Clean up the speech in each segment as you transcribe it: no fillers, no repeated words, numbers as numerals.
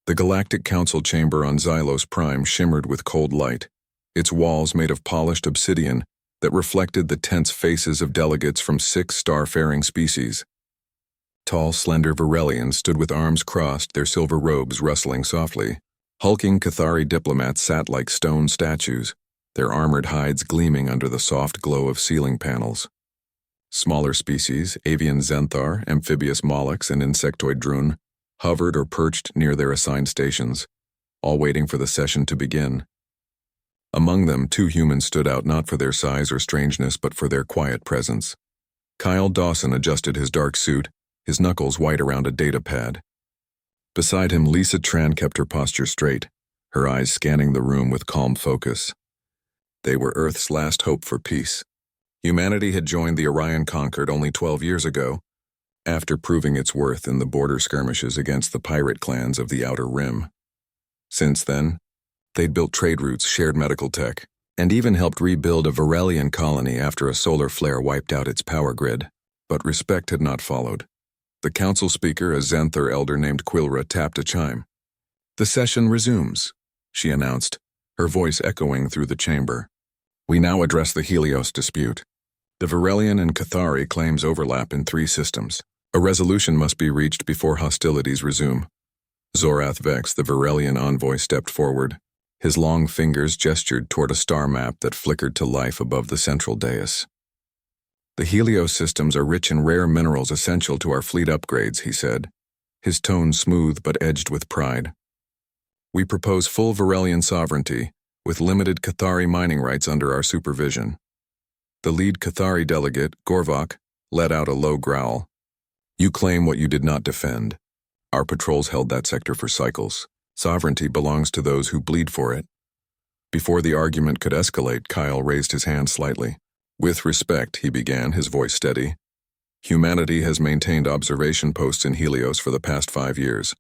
The Galactic Council chamber on Xylos Prime shimmered with cold light, its walls made of polished obsidian that reflected the tense faces of delegates from 6 starfaring species. Tall, slender Varelians stood with arms crossed, their silver robes rustling softly. Hulking Cathari diplomats sat like stone statues, their armored hides gleaming under the soft glow of ceiling panels. Smaller species, avian Xenthar, amphibious Molochs, and insectoid Drune, hovered or perched near their assigned stations, all waiting for the session to begin. Among them, 2 humans stood out not for their size or strangeness but for their quiet presence. Kyle Dawson adjusted his dark suit, his knuckles white around a data pad. Beside him, Lisa Tran kept her posture straight, her eyes scanning the room with calm focus. They were Earth's last hope for peace. Humanity had joined the Orion Concord only 12 years ago, after proving its worth in the border skirmishes against the pirate clans of the Outer Rim. Since then, they'd built trade routes, shared medical tech, and even helped rebuild a Varelian colony after a solar flare wiped out its power grid. But respect had not followed. The council speaker, a Xenthar elder named Quilra, tapped a chime. "The session resumes," she announced, her voice echoing through the chamber. "We now address the Helios dispute. The Varelian and Cathari claims overlap in 3 systems. A resolution must be reached before hostilities resume." Zorath Vex, the Varelian envoy, stepped forward. His long fingers gestured toward a star map that flickered to life above the central dais. "The Helios systems are rich in rare minerals essential to our fleet upgrades," he said, his tone smooth but edged with pride. "We propose full Varelian sovereignty, with limited Cathari mining rights under our supervision." The lead Cathari delegate, Gorvok, let out a low growl. "You claim what you did not defend. Our patrols held that sector for cycles. Sovereignty belongs to those who bleed for it." Before the argument could escalate, Kyle raised his hand slightly. "With respect," he began, his voice steady. "Humanity has maintained observation posts in Helios for the past 5 years.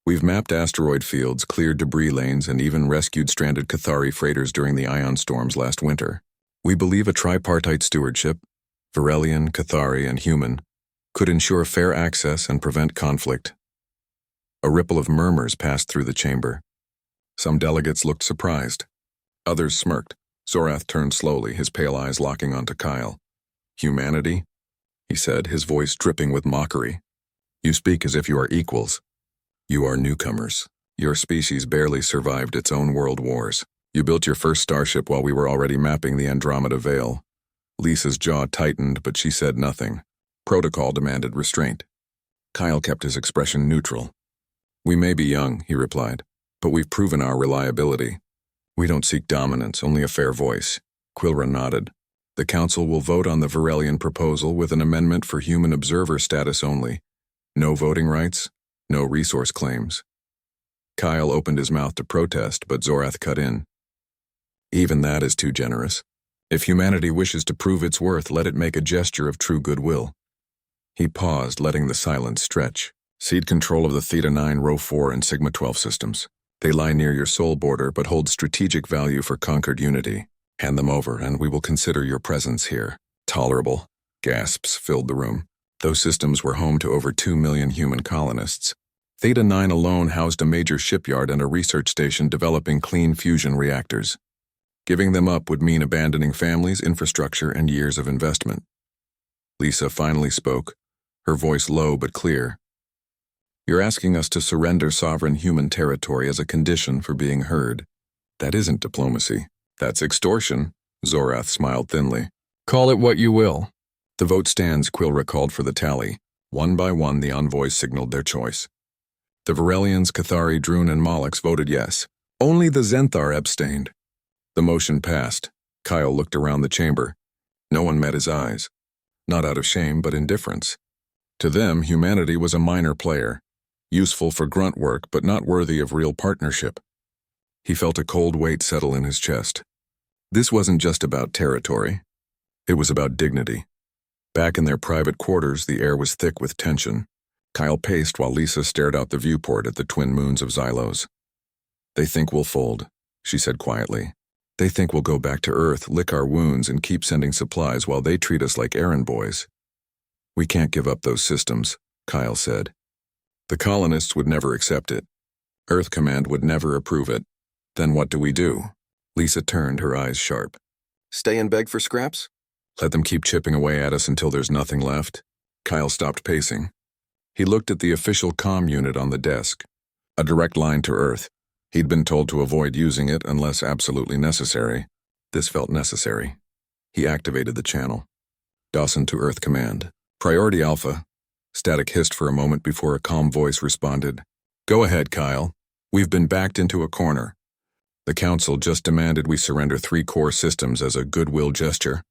We've mapped asteroid fields, cleared debris lanes, and even rescued stranded Cathari freighters during the ion storms last winter. We believe a tripartite stewardship, Varelian, Cathari, and human, could ensure fair access and prevent conflict." A ripple of murmurs passed through the chamber. Some delegates looked surprised. Others smirked. Zorath turned slowly, his pale eyes locking onto Kyle. "Humanity?" he said, his voice dripping with mockery. "You speak as if you are equals. You are newcomers. Your species barely survived its own world wars. You built your first starship while we were already mapping the Andromeda Veil." Lisa's jaw tightened, but she said nothing. Protocol demanded restraint. Kyle kept his expression neutral. "We may be young," he replied, "but we've proven our reliability. We don't seek dominance, only a fair voice." Quilra nodded. "The council will vote on the Varelian proposal with an amendment for human observer status only. No voting rights, no resource claims." Kyle opened his mouth to protest, but Zorath cut in. "Even that is too generous. If humanity wishes to prove its worth, let it make a gesture of true goodwill." He paused, letting the silence stretch. "Cede control of the Theta 9, Rho 4, and Sigma 12 systems. They lie near your soul border but hold strategic value for conquered unity. Hand them over, and we will consider your presence here." "Tolerable." Gasps filled the room. Those systems were home to over 2 million human colonists. Theta 9 alone housed a major shipyard and a research station developing clean fusion reactors. Giving them up would mean abandoning families, infrastructure, and years of investment. Lisa finally spoke, her voice low but clear. "You're asking us to surrender sovereign human territory as a condition for being heard. That isn't diplomacy. That's extortion." Zorath smiled thinly. "Call it what you will." "The vote stands," Quilra called for the tally. One by one, the envoys signaled their choice. The Varelians, Cathari, Drune, and Molochs voted yes. Only the Xenthar abstained. The motion passed. Kyle looked around the chamber. No one met his eyes. Not out of shame, but indifference. To them, humanity was a minor player, useful for grunt work but not worthy of real partnership. He felt a cold weight settle in his chest. This wasn't just about territory. It was about dignity. Back in their private quarters, the air was thick with tension. Kyle paced while Lisa stared out the viewport at the twin moons of Xylos. "They think we'll fold," she said quietly. "They think we'll go back to Earth, lick our wounds, and keep sending supplies while they treat us like errand boys." "We can't give up those systems," Kyle said. "The colonists would never accept it. Earth Command would never approve it. Then what do we do? Lisa turned, her eyes sharp. Stay and beg for scraps? Let them keep chipping away at us until there's nothing left? Kyle stopped pacing. He looked at the official comm unit on the desk. A direct line to Earth. He'd been told to avoid using it unless absolutely necessary. This felt necessary. He activated the channel. Dawson to Earth Command. Priority Alpha. Static hissed for a moment before a calm voice responded. Go ahead, Kyle. We've been backed into a corner. The Council just demanded we surrender 3 core systems as a goodwill gesture.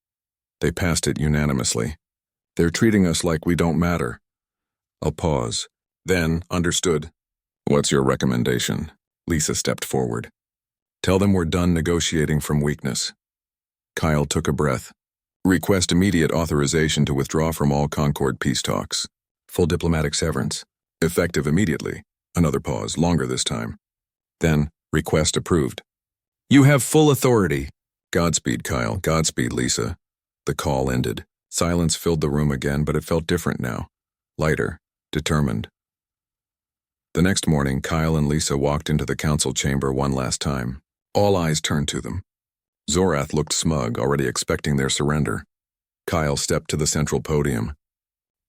They passed it unanimously. They're treating us like we don't matter. I'll pause. Then, understood. What's your recommendation? Lisa stepped forward. Tell them we're done negotiating from weakness. Kyle took a breath. Request immediate authorization to withdraw from all Concord peace talks. Full diplomatic severance. Effective immediately. Another pause, longer this time. Then, request approved. You have full authority. Godspeed, Kyle. Godspeed, Lisa. The call ended. Silence filled the room again, but it felt different now. Lighter. Determined. The next morning, Kyle and Lisa walked into the council chamber one last time. All eyes turned to them. Zorath looked smug, already expecting their surrender. Kyle stepped to the central podium.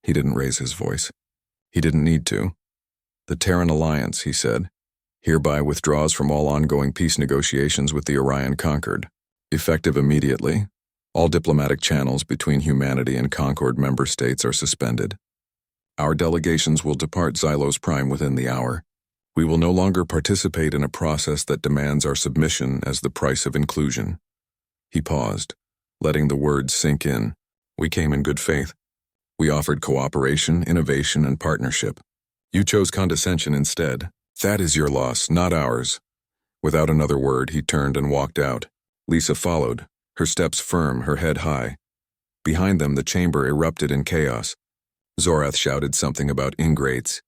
He didn't raise his voice. He didn't need to. The Terran Alliance, he said, hereby withdraws from all ongoing peace negotiations with the Orion Concord. Effective immediately, all diplomatic channels between humanity and Concord member states are suspended. Our delegations will depart Xylos Prime within the hour. We will no longer participate in a process that demands our submission as the price of inclusion. He paused, letting the words sink in. We came in good faith. We offered cooperation, innovation, and partnership. You chose condescension instead. That is your loss, not ours. Without another word, he turned and walked out. Lisa followed, her steps firm, her head high. Behind them, the chamber erupted in chaos. Zorath shouted something about ingrates.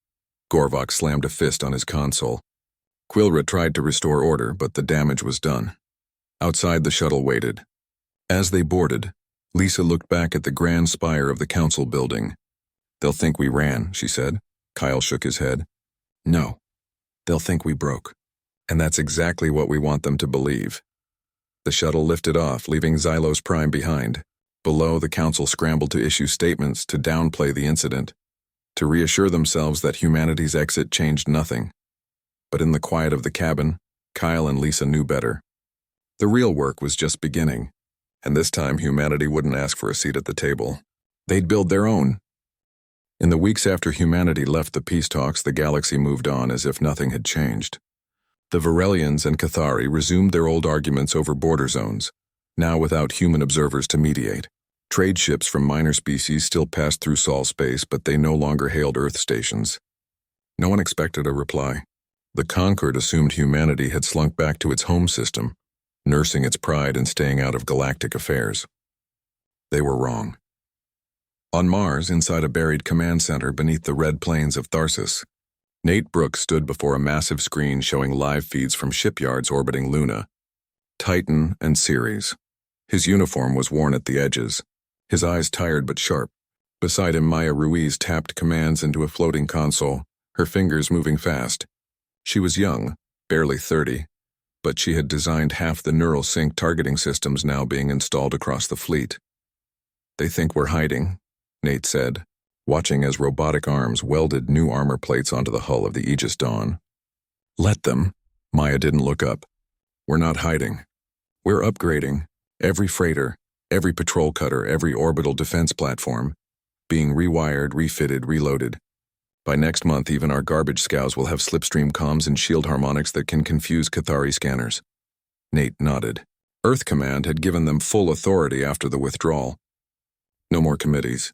Gorvok slammed a fist on his console. Quilra tried to restore order, but the damage was done. Outside, the shuttle waited. As they boarded, Lisa looked back at the grand spire of the council building. They'll think we ran, she said. Kyle shook his head. No. They'll think we broke. And that's exactly what we want them to believe. The shuttle lifted off, leaving Xylos Prime behind. Below, the council scrambled to issue statements to downplay the incident, to reassure themselves that humanity's exit changed nothing. But in the quiet of the cabin, Kyle and Lisa knew better. The real work was just beginning, and this time humanity wouldn't ask for a seat at the table. They'd build their own. In the weeks after humanity left the peace talks, the galaxy moved on as if nothing had changed. The Varelians and Cathari resumed their old arguments over border zones, now without human observers to mediate. Trade ships from minor species still passed through Sol space, but they no longer hailed Earth stations. No one expected a reply. The Concord assumed humanity had slunk back to its home system, nursing its pride in staying out of galactic affairs. They were wrong. On Mars, inside a buried command center beneath the red plains of Tharsis, Nate Brooks stood before a massive screen showing live feeds from shipyards orbiting Luna, Titan, and Ceres. His uniform was worn at the edges, his eyes tired but sharp. Beside him, Maya Ruiz tapped commands into a floating console, her fingers moving fast. She was young, barely 30, but she had designed half the neural sync targeting systems now being installed across the fleet. They think we're hiding, Nate said, watching as robotic arms welded new armor plates onto the hull of the Aegis Dawn. Let them. Maya didn't look up. We're not hiding. We're upgrading. Every freighter, every patrol cutter, every orbital defense platform, being rewired, refitted, reloaded. By next month, even our garbage scows will have slipstream comms and shield harmonics that can confuse Cathari scanners. Nate nodded. Earth Command had given them full authority after the withdrawal. No more committees.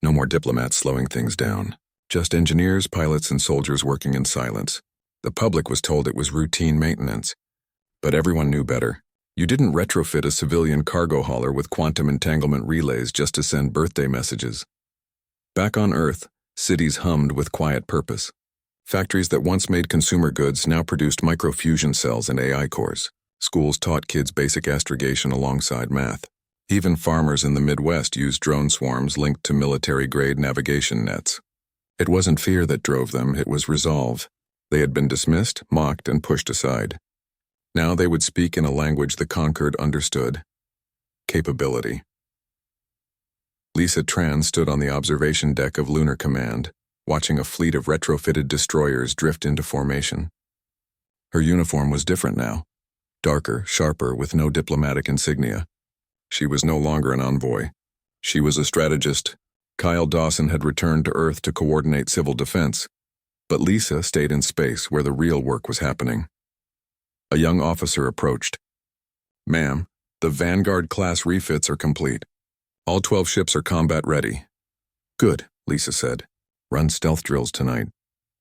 No more diplomats slowing things down. Just engineers, pilots, and soldiers working in silence. The public was told it was routine maintenance. But everyone knew better. You didn't retrofit a civilian cargo hauler with quantum entanglement relays just to send birthday messages. Back on Earth, cities hummed with quiet purpose. Factories that once made consumer goods now produced microfusion cells and AI cores. Schools taught kids basic astrogation alongside math. Even farmers in the Midwest used drone swarms linked to military-grade navigation nets. It wasn't fear that drove them, it was resolve. They had been dismissed, mocked, and pushed aside. Now they would speak in a language the conquered understood. Capability. Lisa Tran stood on the observation deck of Lunar Command, watching a fleet of retrofitted destroyers drift into formation. Her uniform was different now. Darker, sharper, with no diplomatic insignia. She was no longer an envoy. She was a strategist. Kyle Dawson had returned to Earth to coordinate civil defense, but Lisa stayed in space where the real work was happening. A young officer approached. "Ma'am, the Vanguard-class refits are complete. All 12 ships are combat ready." "Good," Lisa said. "Run stealth drills tonight.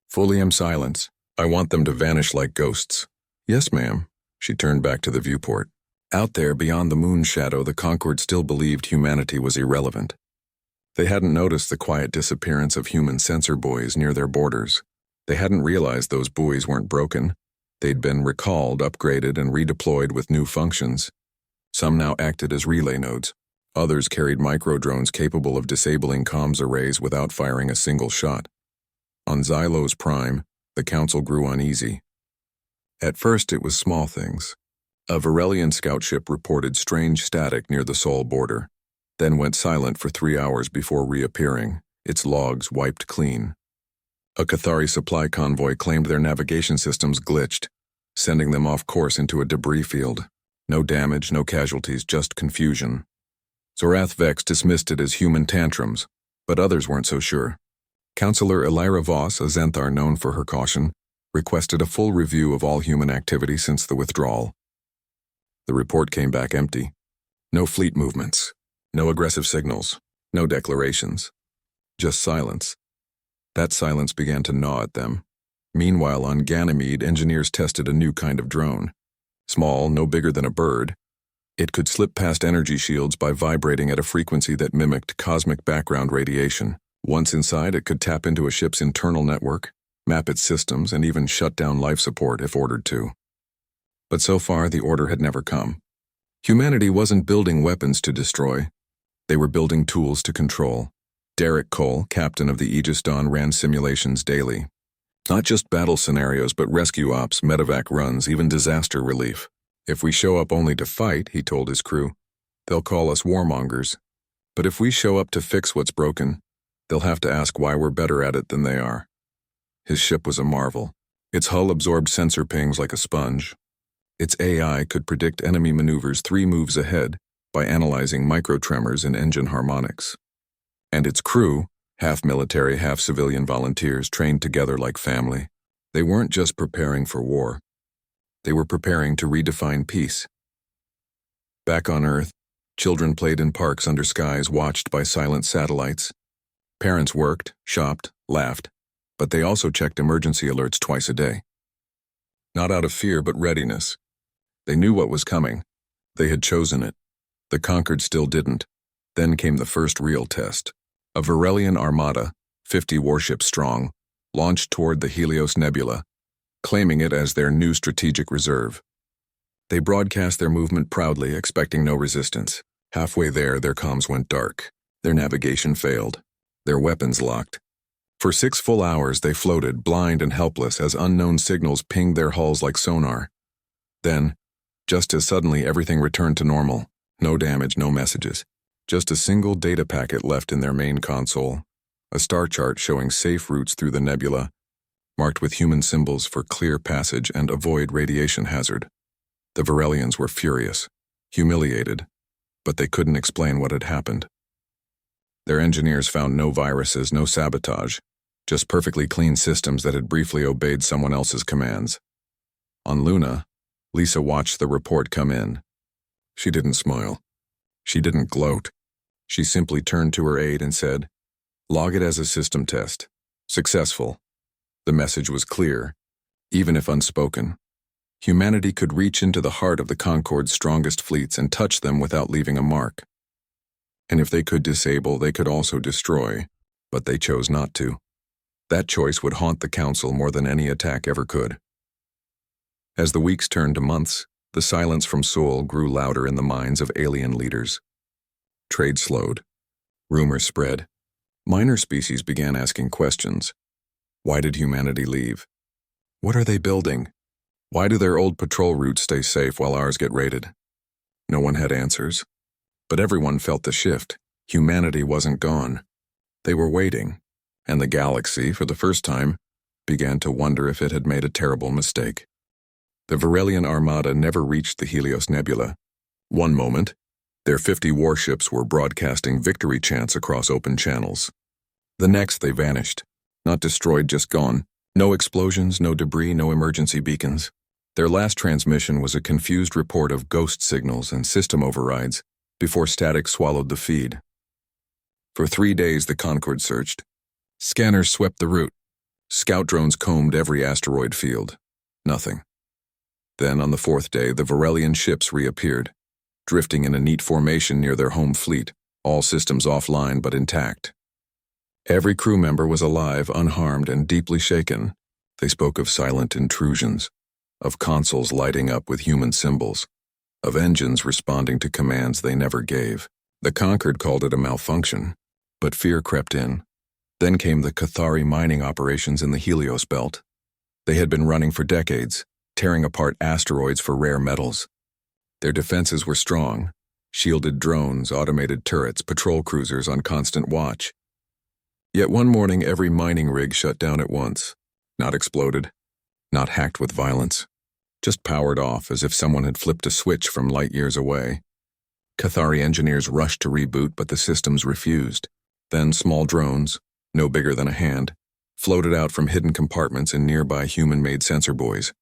Fully silence. I want them to vanish like ghosts." "Yes, ma'am." She turned back to the viewport. Out there, beyond the moon's shadow, the Concord still believed humanity was irrelevant. They hadn't noticed the quiet disappearance of human sensor buoys near their borders. They hadn't realized those buoys weren't broken. They'd been recalled, upgraded, and redeployed with new functions. Some now acted as relay nodes. Others carried micro-drones capable of disabling comms arrays without firing a single shot. On Xylos Prime, the Council grew uneasy. At first, it was small things. A Varelian scout ship reported strange static near the Sol border, then went silent for 3 hours before reappearing, its logs wiped clean. A Cathari supply convoy claimed their navigation systems glitched, sending them off course into a debris field. No damage, no casualties, just confusion. Zorath Vex dismissed it as human tantrums, but others weren't so sure. Counselor Elira Voss, a Xanthar known for her caution, requested a full review of all human activity since the withdrawal. The report came back empty. No fleet movements, no aggressive signals, no declarations. Just silence. That silence began to gnaw at them. Meanwhile, on Ganymede, engineers tested a new kind of drone. Small, no bigger than a bird. It could slip past energy shields by vibrating at a frequency that mimicked cosmic background radiation. Once inside, it could tap into a ship's internal network, map its systems, and even shut down life support if ordered to. But so far, the order had never come. Humanity wasn't building weapons to destroy. They were building tools to control. Derek Cole, captain of the Aegis Dawn, ran simulations daily. Not just battle scenarios, but rescue ops, medevac runs, even disaster relief. "If we show up only to fight," he told his crew, "they'll call us warmongers. But if we show up to fix what's broken, they'll have to ask why we're better at it than they are." His ship was a marvel. Its hull absorbed sensor pings like a sponge. Its AI could predict enemy maneuvers 3 moves ahead by analyzing microtremors in engine harmonics. And its crew, half military, half civilian volunteers, trained together like family. They weren't just preparing for war. They were preparing to redefine peace. Back on Earth, children played in parks under skies watched by silent satellites. Parents worked, shopped, laughed, but they also checked emergency alerts twice a day. Not out of fear, but readiness. They knew what was coming. They had chosen it. The conquered still didn't. Then came the first real test. A Varelian armada, 50 warships strong, launched toward the Helios Nebula, claiming it as their new strategic reserve. They broadcast their movement proudly, expecting no resistance. Halfway there, their comms went dark. Their navigation failed. Their weapons locked. For 6 full hours, they floated, blind and helpless, as unknown signals pinged their hulls like sonar. Then, just as suddenly, everything returned to normal. No damage, no messages. Just a single data packet left in their main console. A star chart showing safe routes through the nebula, marked with human symbols for clear passage and avoid radiation hazard. The Varelians were furious, humiliated, but they couldn't explain what had happened. Their engineers found no viruses, no sabotage, just perfectly clean systems that had briefly obeyed someone else's commands. On Luna, Lisa watched the report come in. She didn't smile. She didn't gloat. She simply turned to her aide and said, "Log it as a system test. Successful." The message was clear, even if unspoken. Humanity could reach into the heart of the Concorde's strongest fleets and touch them without leaving a mark. And if they could disable, they could also destroy, but they chose not to. That choice would haunt the Council more than any attack ever could. As the weeks turned to months, the silence from Sol grew louder in the minds of alien leaders. Trade slowed. Rumors spread. Minor species began asking questions. Why did humanity leave? What are they building? Why do their old patrol routes stay safe while ours get raided? No one had answers. But everyone felt the shift. Humanity wasn't gone. They were waiting, and the galaxy, for the first time, began to wonder if it had made a terrible mistake. The Varelian Armada never reached the Helios Nebula. One moment, their 50 warships were broadcasting victory chants across open channels. The next, they vanished. Not destroyed, just gone. No explosions, no debris, no emergency beacons. Their last transmission was a confused report of ghost signals and system overrides before static swallowed the feed. For 3 days, the Concorde searched. Scanners swept the route. Scout drones combed every asteroid field. Nothing. Then, on the 4th day, the Varelian ships reappeared, drifting in a neat formation near their home fleet, all systems offline but intact. Every crew member was alive, unharmed, and deeply shaken. They spoke of silent intrusions, of consoles lighting up with human symbols, of engines responding to commands they never gave. The Concorde called it a malfunction, but fear crept in. Then came the Cathari mining operations in the Helios belt. They had been running for decades, tearing apart asteroids for rare metals. Their defenses were strong: shielded drones, automated turrets, patrol cruisers on constant watch. Yet one morning every mining rig shut down at once. Not exploded, not hacked with violence, just powered off as if someone had flipped a switch from light years away. Cathari engineers rushed to reboot, but the systems refused. Then small drones, no bigger than a hand, floated out from hidden compartments in nearby human-made sensor buoys.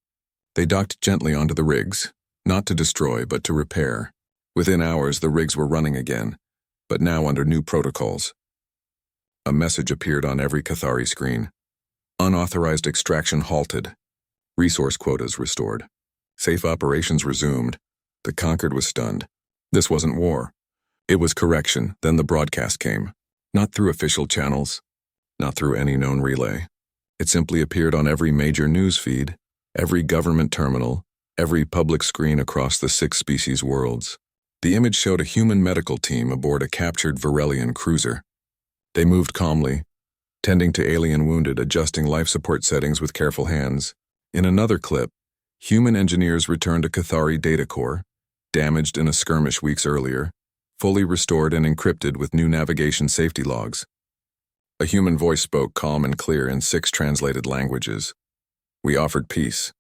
They docked gently onto the rigs, not to destroy, but to repair. Within hours, the rigs were running again, but now under new protocols. A message appeared on every Cathari screen. Unauthorized extraction halted. Resource quotas restored. Safe operations resumed. The Concorde was stunned. This wasn't war. It was correction. Then the broadcast came. Not through official channels, not through any known relay. It simply appeared on every major news feed, every government terminal, every public screen across the 6 species worlds. The image showed a human medical team aboard a captured Varelian cruiser. They moved calmly, tending to alien wounded, adjusting life support settings with careful hands. In another clip, human engineers returned to Cathari data core, damaged in a skirmish weeks earlier, fully restored and encrypted with new navigation safety logs. A human voice spoke calm and clear in 6 translated languages. "We offered peace.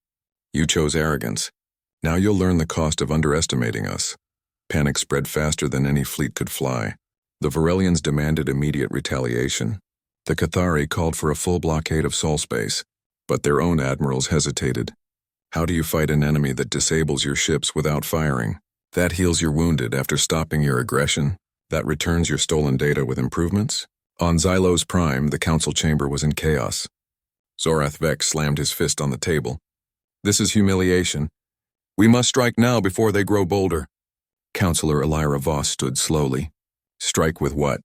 You chose arrogance. Now you'll learn the cost of underestimating us." Panic spread faster than any fleet could fly. The Varelians demanded immediate retaliation. The Cathari called for a full blockade of Sol space, but their own admirals hesitated. How do you fight an enemy that disables your ships without firing? That heals your wounded after stopping your aggression? That returns your stolen data with improvements? On Xylos Prime, the council chamber was in chaos. Zorath Vex slammed his fist on the table. "This is humiliation. We must strike now before they grow bolder." Counselor Elira Voss stood slowly. "Strike with what?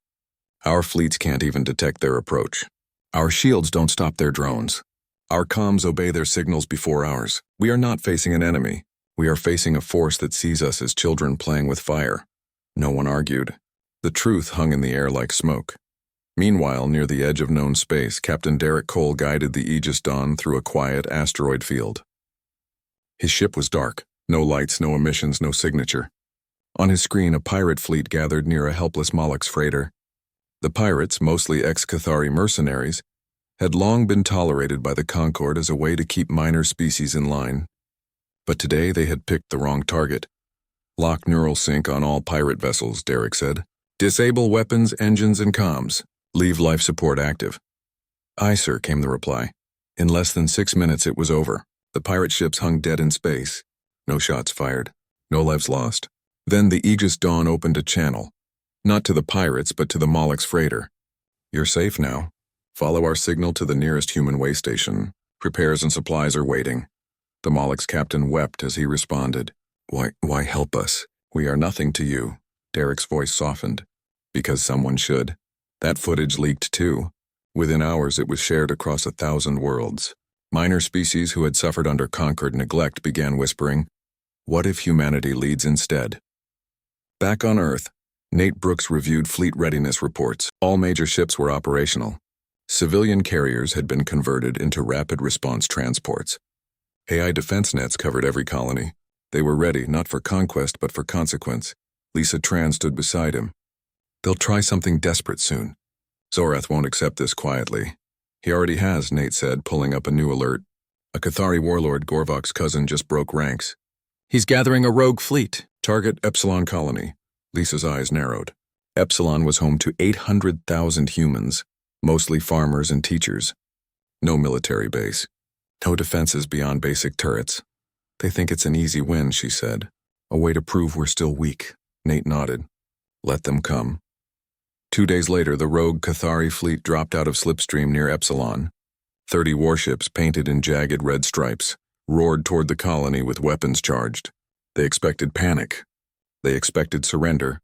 Our fleets can't even detect their approach. Our shields don't stop their drones. Our comms obey their signals before ours. We are not facing an enemy. We are facing a force that sees us as children playing with fire." No one argued. The truth hung in the air like smoke. Meanwhile, near the edge of known space, Captain Derek Cole guided the Aegis Dawn through a quiet asteroid field. His ship was dark. No lights, no emissions, no signature. On his screen, a pirate fleet gathered near a helpless Mollux freighter. The pirates, mostly ex-Cathari mercenaries, had long been tolerated by the Concorde as a way to keep minor species in line. But today they had picked the wrong target. "Lock neural sync on all pirate vessels," Derek said. "Disable weapons, engines, and comms. Leave life support active." "Aye, sir," came the reply. In less than 6 minutes it was over. The pirate ships hung dead in space. No shots fired. No lives lost. Then the Aegis Dawn opened a channel. Not to the pirates, but to the Mollux freighter. "You're safe now. Follow our signal to the nearest human way station. Repairs and supplies are waiting." The Mollux captain wept as he responded. Why help us? We are nothing to you." Derek's voice softened. "Because someone should." That footage leaked too. Within hours it was shared across 1,000 worlds. Minor species who had suffered under Concorde neglect began whispering, "What if humanity leads instead?" Back on Earth, Nate Brooks reviewed fleet readiness reports. All major ships were operational. Civilian carriers had been converted into rapid response transports. AI defense nets covered every colony. They were ready, not for conquest, but for consequence. Lisa Tran stood beside him. They'll try something desperate soon. Zorath won't accept this quietly. He already has, Nate said, pulling up a new alert. A Cathari warlord, Gorvok's cousin, just broke ranks. He's gathering a rogue fleet. Target Epsilon colony. Lisa's eyes narrowed. Epsilon was home to 800,000 humans, mostly farmers and teachers. No military base. No defenses beyond basic turrets. They think it's an easy win, she said. A way to prove we're still weak. Nate nodded. Let them come. 2 days later, the rogue Cathari fleet dropped out of slipstream near Epsilon. 30 warships, painted in jagged red stripes, roared toward the colony with weapons charged. They expected panic. They expected surrender.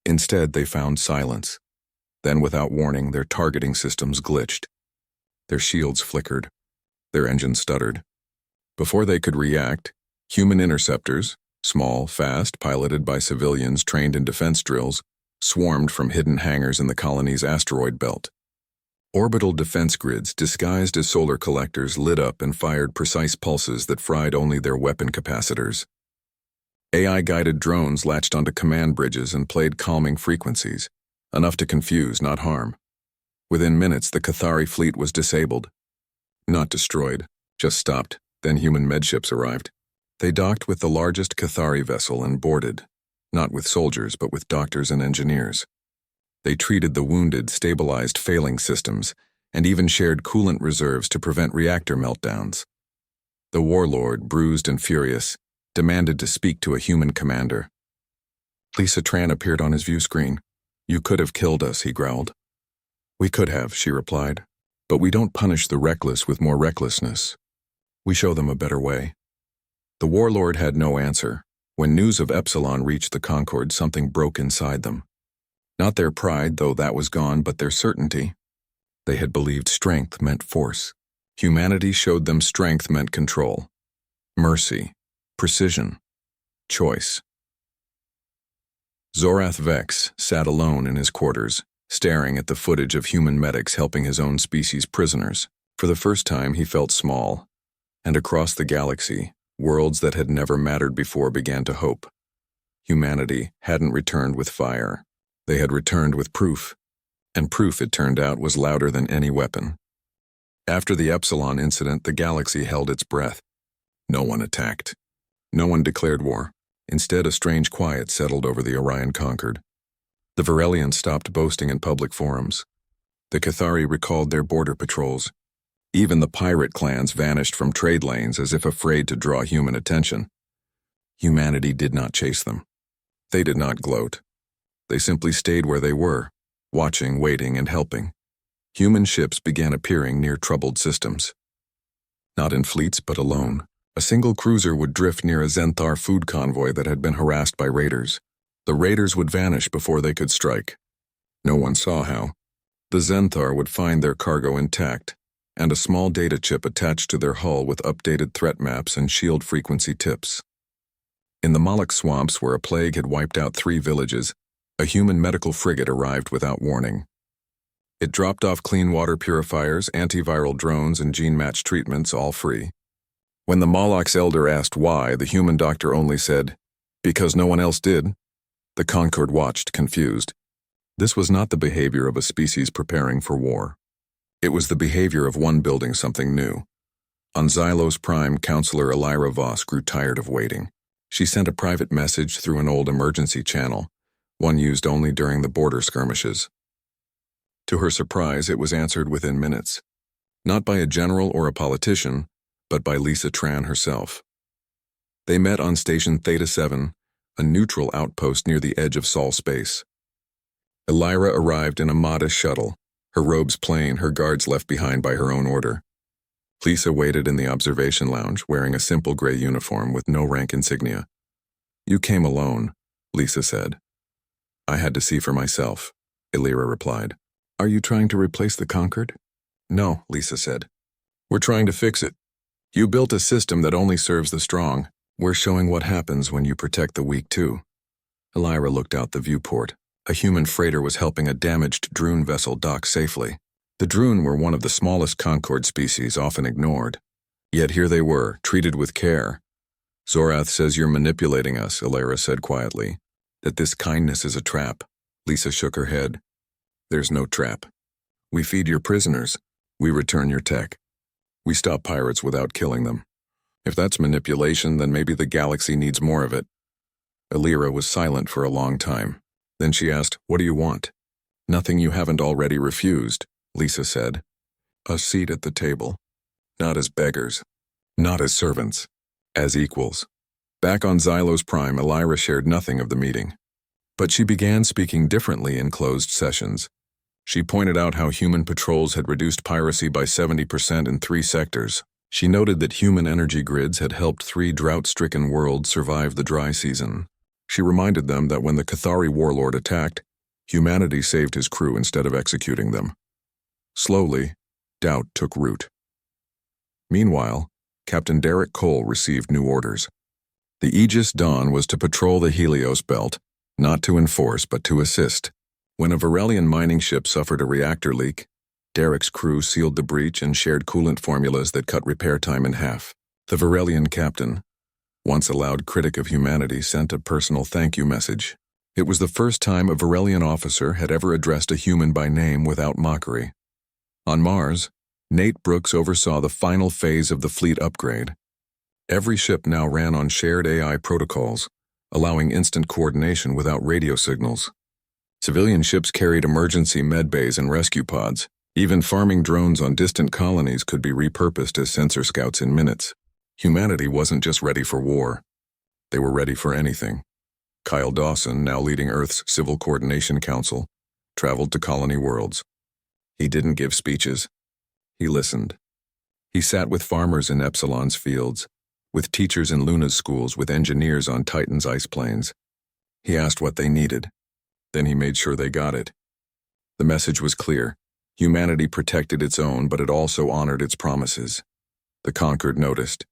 Instead, they found silence. Then, without warning, their targeting systems glitched. Their shields flickered. Their engines stuttered. Before they could react, human interceptors, small, fast, piloted by civilians trained in defense drills, swarmed from hidden hangars in the colony's asteroid belt. Orbital defense grids, disguised as solar collectors, lit up and fired precise pulses that fried only their weapon capacitors. AI-guided drones latched onto command bridges and played calming frequencies, enough to confuse, not harm. Within minutes, the Cathari fleet was disabled. Not destroyed, just stopped. Then human medships arrived. They docked with the largest Cathari vessel and boarded, not with soldiers, but with doctors and engineers. They treated the wounded, stabilized failing systems, and even shared coolant reserves to prevent reactor meltdowns. The warlord, bruised and furious, demanded to speak to a human commander. Lisa Tran appeared on his view screen. You could have killed us, he growled. We could have, she replied. But we don't punish the reckless with more recklessness. We show them a better way. The warlord had no answer. When news of Epsilon reached the Concord, something broke inside them. Not their pride, though that was gone, but their certainty. They had believed strength meant force. Humanity showed them strength meant control. Mercy. Precision. Choice. Zorath Vex sat alone in his quarters, staring at the footage of human medics helping his own species prisoners. For the first time, he felt small. And across the galaxy, worlds that had never mattered before began to hope. Humanity hadn't returned with fire. They had returned with proof. And proof, it turned out, was louder than any weapon. After the Epsilon incident, the galaxy held its breath. No one attacked. No one declared war. Instead, a strange quiet settled over the Orion Concord. The Varelians stopped boasting in public forums. The Cathari recalled their border patrols. Even the pirate clans vanished from trade lanes as if afraid to draw human attention. Humanity did not chase them. They did not gloat. They simply stayed where they were, watching, waiting, and helping. Human ships began appearing near troubled systems. Not in fleets, but alone. A single cruiser would drift near a Zenthar food convoy that had been harassed by raiders. The raiders would vanish before they could strike. No one saw how. The Zenthar would find their cargo intact, and a small data chip attached to their hull with updated threat maps and shield frequency tips. In the Moloch swamps, where a plague had wiped out 3 villages, a human medical frigate arrived without warning. It dropped off clean water purifiers, antiviral drones, and gene-match treatments, all free. When the Moloch's elder asked why, the human doctor only said, "Because no one else did." The Concord watched, confused. This was not the behavior of a species preparing for war. It was the behavior of one building something new. On Xylos Prime, Counselor Elira Voss grew tired of waiting. She sent a private message through an old emergency channel, one used only during the border skirmishes. To her surprise, it was answered within minutes. Not by a general or a politician, but by Lisa Tran herself. They met on Station Theta 7, a neutral outpost near the edge of Sol space. Elira arrived in a modest shuttle, her robes plain, her guards left behind by her own order. Lisa waited in the observation lounge, wearing a simple gray uniform with no rank insignia. "You came alone," Lisa said. "I had to see for myself," Elira replied. "Are you trying to replace the Concord?" "No," Lisa said. "We're trying to fix it. You built a system that only serves the strong. We're showing what happens when you protect the weak, too." Elira looked out the viewport. A human freighter was helping a damaged Droon vessel dock safely. The Droon were one of the smallest Concord species, often ignored. Yet here they were, treated with care. Zorath says you're manipulating us, Alara said quietly. That this kindness is a trap. Lisa shook her head. There's no trap. We feed your prisoners. We return your tech. We stop pirates without killing them. If that's manipulation, then maybe the galaxy needs more of it. Alara was silent for a long time. Then she asked, what do you want? Nothing you haven't already refused, Lisa said. A seat at the table. Not as beggars. Not as servants. As equals. Back on Xylos Prime, Alara shared nothing of the meeting. But she began speaking differently in closed sessions. She pointed out how human patrols had reduced piracy by 70% in 3 sectors. She noted that human energy grids had helped 3 drought-stricken worlds survive the dry season. She reminded them that when the Cathari warlord attacked, humanity saved his crew instead of executing them. Slowly, doubt took root. Meanwhile, Captain Derek Cole received new orders. The Aegis Dawn was to patrol the Helios belt, not to enforce but to assist. When a Varelian mining ship suffered a reactor leak, Derek's crew sealed the breach and shared coolant formulas that cut repair time in half. The Varelian captain, once a loud critic of humanity, sent a personal thank you message. It was the first time a Varelian officer had ever addressed a human by name without mockery. On Mars, Nate Brooks oversaw the final phase of the fleet upgrade. Every ship now ran on shared AI protocols, allowing instant coordination without radio signals. Civilian ships carried emergency medbays and rescue pods. Even farming drones on distant colonies could be repurposed as sensor scouts in minutes. Humanity wasn't just ready for war. They were ready for anything. Kyle Dawson, now leading Earth's Civil Coordination Council, traveled to colony worlds. He didn't give speeches. He listened. He sat with farmers in Epsilon's fields, with teachers in Luna's schools, with engineers on Titan's ice plains. He asked what they needed. Then he made sure they got it. The message was clear. Humanity protected its own, but it also honored its promises. The conquered noticed.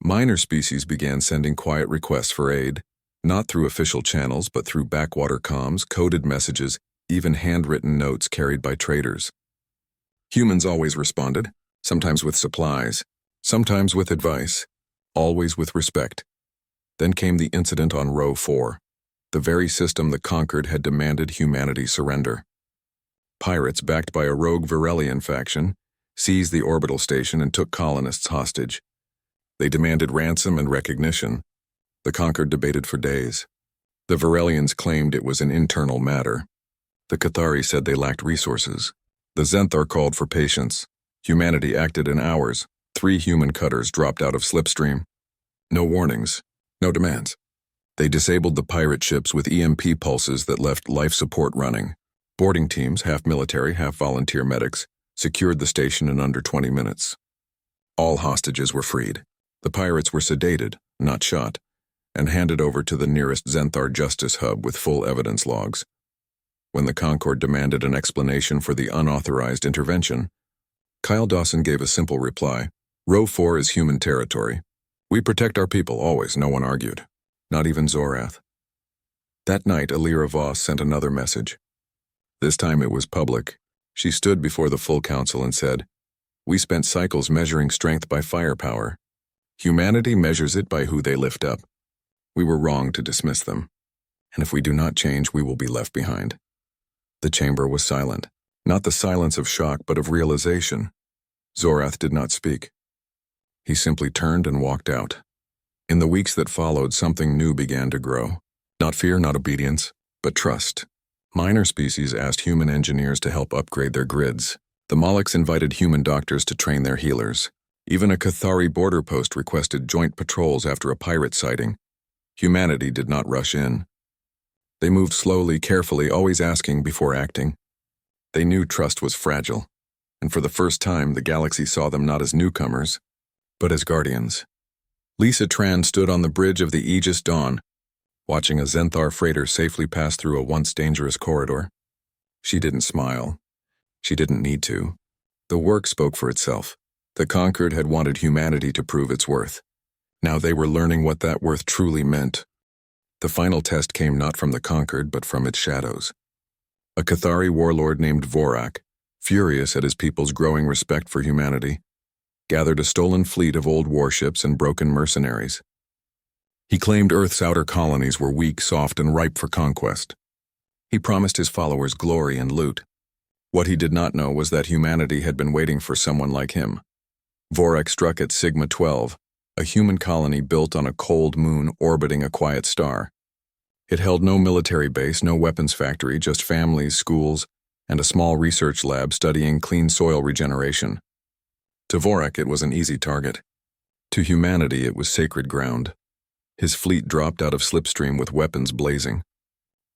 Minor species began sending quiet requests for aid, not through official channels, but through backwater comms, coded messages, even handwritten notes carried by traders. Humans always responded, sometimes with supplies, sometimes with advice, always with respect. Then came the incident on Row 4, the very system the conquered had demanded humanity surrender. Pirates, backed by a rogue Varelian faction, seized the orbital station and took colonists hostage. They demanded ransom and recognition. The conquered debated for days. The Varelians claimed it was an internal matter. The Cathari said they lacked resources. The Zenthar called for patience. Humanity acted in hours. 3 human cutters dropped out of slipstream. No warnings, no demands. They disabled the pirate ships with EMP pulses that left life support running. Boarding teams, half military, half volunteer medics, secured the station in under 20 minutes. All hostages were freed. The pirates were sedated, not shot, and handed over to the nearest Zenthar justice hub with full evidence logs. When the Concord demanded an explanation for the unauthorized intervention, Kyle Dawson gave a simple reply. Row 4 is human territory. We protect our people, always, no one argued. Not even Zorath. That night, Alara Voss sent another message. This time it was public. She stood before the full council and said, "We spent cycles measuring strength by firepower. Humanity measures it by who they lift up. We were wrong to dismiss them. And if we do not change, we will be left behind." The chamber was silent. Not the silence of shock, but of realization. Zorath did not speak. He simply turned and walked out. In the weeks that followed, something new began to grow. Not fear, not obedience, but trust. Minor species asked human engineers to help upgrade their grids. The Molochs invited human doctors to train their healers. Even a Cathari border post requested joint patrols after a pirate sighting. Humanity did not rush in. They moved slowly, carefully, always asking before acting. They knew trust was fragile, and for the first time the galaxy saw them not as newcomers, but as guardians. Lisa Tran stood on the bridge of the Aegis Dawn, watching a Zenthar freighter safely pass through a once dangerous corridor. She didn't smile. She didn't need to. The work spoke for itself. The conquered had wanted humanity to prove its worth. Now they were learning what that worth truly meant. The final test came not from the conquered, but from its shadows. A Cathari warlord named Vorak, furious at his people's growing respect for humanity, gathered a stolen fleet of old warships and broken mercenaries. He claimed Earth's outer colonies were weak, soft, and ripe for conquest. He promised his followers glory and loot. What he did not know was that humanity had been waiting for someone like him. Vorak struck at Sigma 12, a human colony built on a cold moon orbiting a quiet star. It held no military base, no weapons factory, just families, schools, and a small research lab studying clean soil regeneration. To Vorak, it was an easy target. To humanity, it was sacred ground. His fleet dropped out of slipstream with weapons blazing.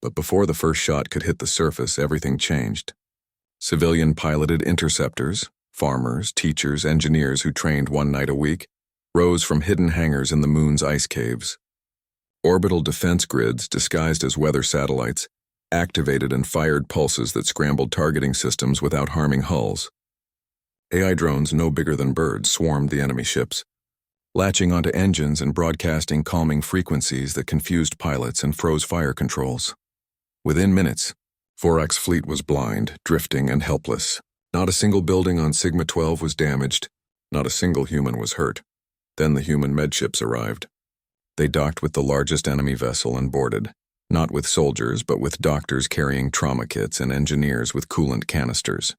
But before the first shot could hit the surface, everything changed. Civilian-piloted interceptors, farmers, teachers, engineers who trained one night a week, rose from hidden hangars in the moon's ice caves. Orbital defense grids, disguised as weather satellites, activated and fired pulses that scrambled targeting systems without harming hulls. AI drones no bigger than birds swarmed the enemy ships, latching onto engines and broadcasting calming frequencies that confused pilots and froze fire controls. Within minutes, Vorak's fleet was blind, drifting, and helpless. Not a single building on Sigma 12 was damaged. Not a single human was hurt. Then the human medships arrived. They docked with the largest enemy vessel and boarded, not with soldiers, but with doctors carrying trauma kits and engineers with coolant canisters.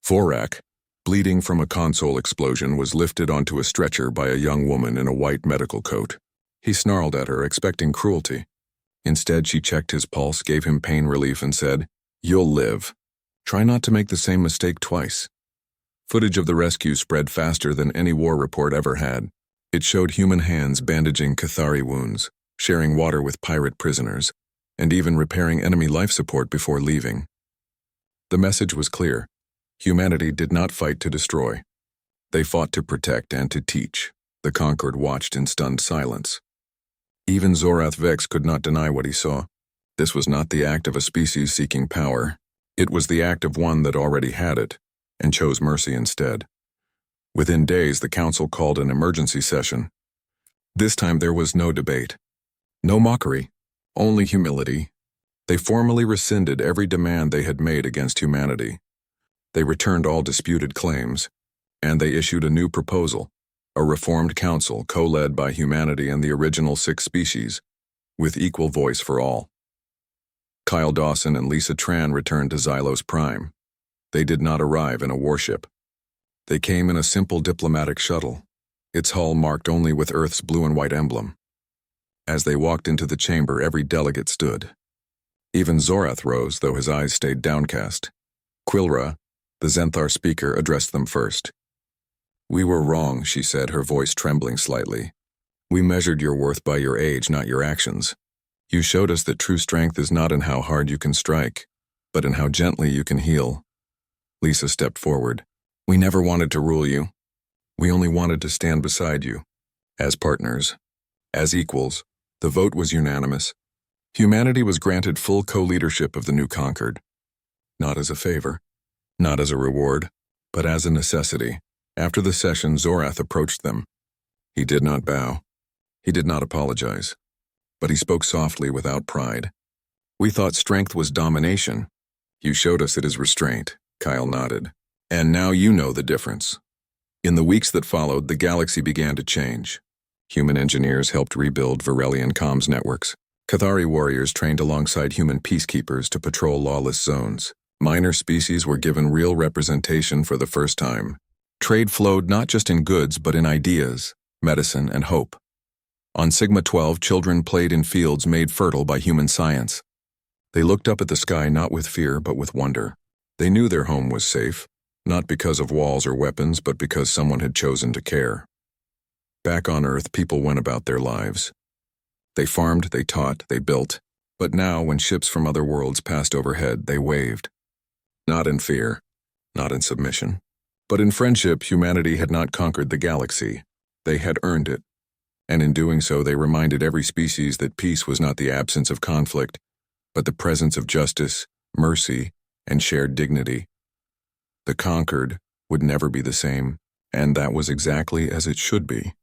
Vorak, bleeding from a console explosion, was lifted onto a stretcher by a young woman in a white medical coat. He snarled at her, expecting cruelty. Instead, she checked his pulse, gave him pain relief, and said, "You'll live. Try not to make the same mistake twice." Footage of the rescue spread faster than any war report ever had. It showed human hands bandaging Cathari wounds, sharing water with pirate prisoners, and even repairing enemy life support before leaving. The message was clear. Humanity did not fight to destroy. They fought to protect and to teach. The conquered watched in stunned silence. Even Zorath Vex could not deny what he saw. This was not the act of a species seeking power. It was the act of one that already had it, and chose mercy instead. Within days, the council called an emergency session. This time there was no debate. No mockery, only humility. They formally rescinded every demand they had made against humanity. They returned all disputed claims, and they issued a new proposal, a reformed council co-led by humanity and the original 6 species, with equal voice for all. Kyle Dawson and Lisa Tran returned to Xylos Prime. They did not arrive in a warship. They came in a simple diplomatic shuttle, its hull marked only with Earth's blue and white emblem. As they walked into the chamber, every delegate stood. Even Zorath rose, though his eyes stayed downcast. Quilra, the Zenthar speaker, addressed them first. "We were wrong," she said, her voice trembling slightly. "We measured your worth by your age, not your actions. You showed us that true strength is not in how hard you can strike, but in how gently you can heal." Lisa stepped forward. "We never wanted to rule you. We only wanted to stand beside you. As partners. As equals." The vote was unanimous. Humanity was granted full co-leadership of the new conquered. Not as a favor, not as a reward, but as a necessity. After the session, Zorath approached them. He did not bow. He did not apologize. But he spoke softly without pride. "We thought strength was domination. You showed us it is restraint." Kyle nodded. "And now you know the difference." In the weeks that followed, the galaxy began to change. Human engineers helped rebuild Varelian comms networks. Cathari warriors trained alongside human peacekeepers to patrol lawless zones. Minor species were given real representation for the first time. Trade flowed not just in goods, but in ideas, medicine, and hope. On Sigma 12, children played in fields made fertile by human science. They looked up at the sky not with fear, but with wonder. They knew their home was safe, not because of walls or weapons, but because someone had chosen to care. Back on Earth, people went about their lives. They farmed, they taught, they built. But now, when ships from other worlds passed overhead, they waved. Not in fear, not in submission. But in friendship, humanity had not conquered the galaxy. They had earned it. And in doing so, they reminded every species that peace was not the absence of conflict, but the presence of justice, mercy, and shared dignity. The conquered would never be the same, and that was exactly as it should be.